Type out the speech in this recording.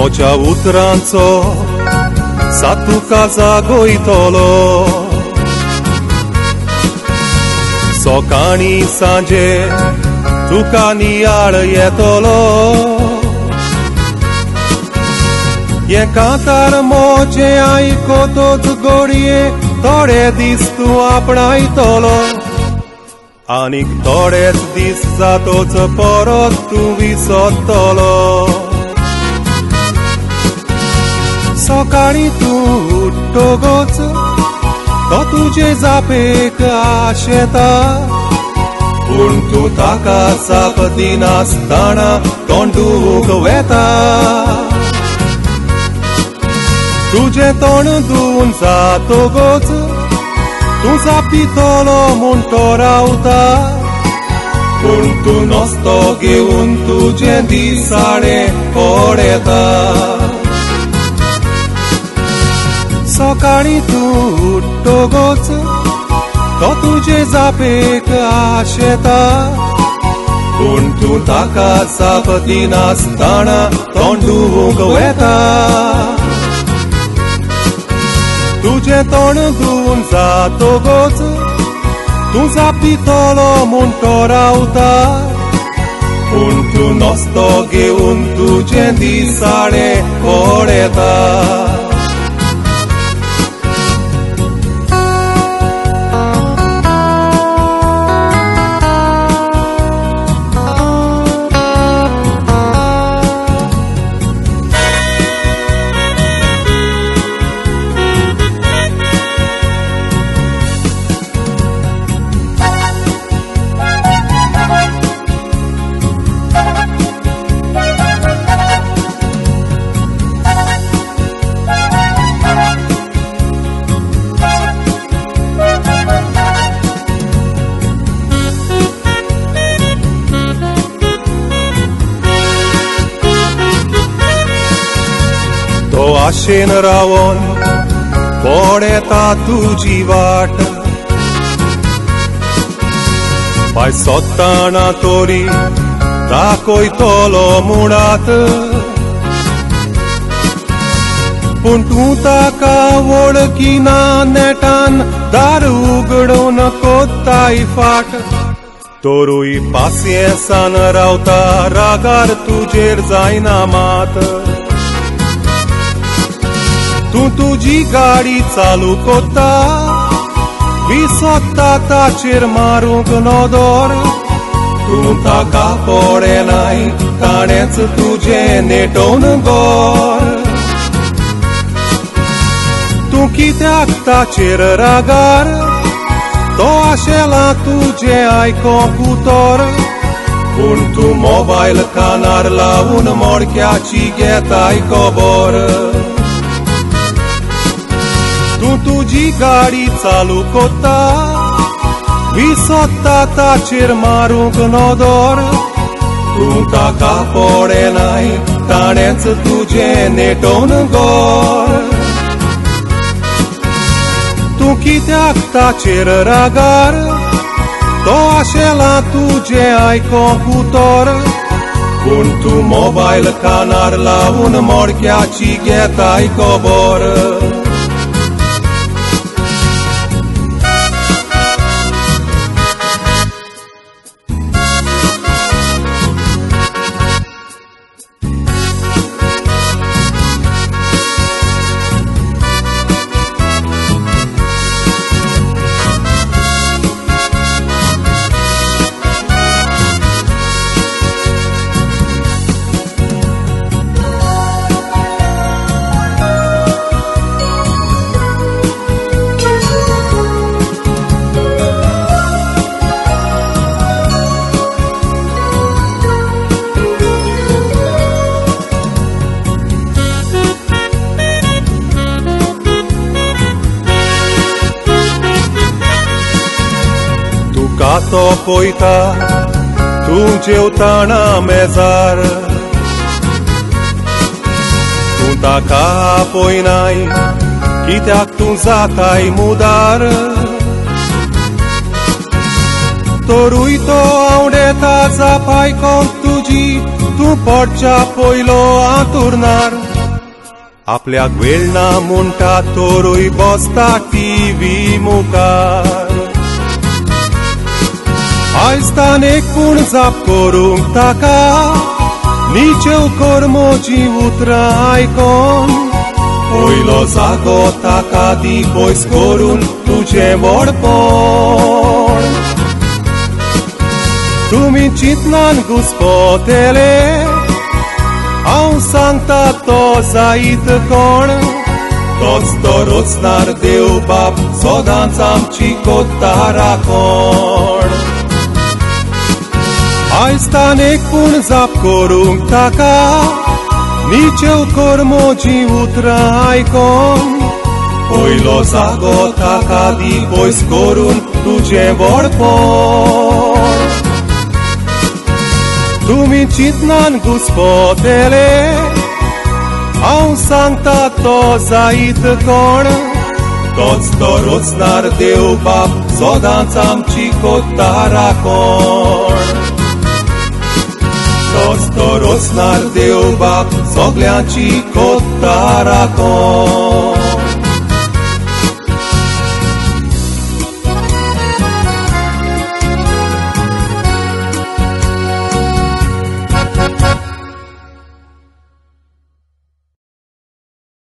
Mocia utranzo sa tu casa goitolo so cani sange tu cani yetolo ye cantar moce ai kotot gorie tore dis tu apnai tolo anik toret dis za toc porot tu visotolo Socari tu togoț, totul ce zape că așeta Puntu taka zapatina stana, tondu găveta Tu ce ton dunța togoț, tu zapitolo muntorauta Puntu nostoge untu ce disare oreta Socari tu togoț, totul ce zape că așeta Puntu taka zapatina stana, tondu găveta Tu ce ton dunța togoț, tu zapitolo muntorauta Puntu nostoge untu ce disare oreta Ashen ravon, poreta tu jivat Pai sottana tori, da koi tolo murat Puntu taka volkina netan, dar ugdon kottai fat Torui pasiesan rauta, ragar tujer zaina mat Tu tuji gari चालू कोता विसोत्ता ताचेर मारूंक नदर तू ताका पडे नाय ताणेच तुजे नेटोवन गोर तू कित्याक ताचेर रागार तो आशेला तुजे आयकोंक उतर पूण तू मोबायल कानार लावून मोडक्याची घेताय खबर Tu tuji gari चालू कोता विसोत्ता ताचेर मारूंक नदर तू ताका पडे नाय ताणेच तुजे नेटोवन गोर तू कित्याक ताचेर रागार तो आशेला तुजे आयकोंक उतर पूण तू मोबायल कानार लावून मोडक्याची घेताय खबर Kato poita, tu jeutana mezar Tu taka poinai, kiteak tu zatai mudar Torui to audeta zapai con tuji, tu porcia poilo a turnar आपल्या वेळना म्हणटा तोरूय बसता टीव्ही मुखार आयज ताणें पूण जाप करूंक ताका नीचेव कर्मोची उतरां आयकोन पयलो जागो ताका दी पयस करून तुजें व्हडपण तुमी चिंतनान घुस्पोतेले हांव सांगता तो जायत कोण तोच तो रचणार देव बाप सदांच आमची कोत्ता राखण आयज ताणें पूण जाप करूंक ताका नीचेव कर्मोची उतरां आयकोन पयलो जागो ताका दी पयस करून तुजें व्हडपण तुमी चिंतनान घुस्पोतेले हांव सांगता तो जायत कोण तोच तो रचणार देव बाप सदांच आमची कोत्ता राखण तोच तो रचणार देव बाप सगळ्यांची कोत्ता राखण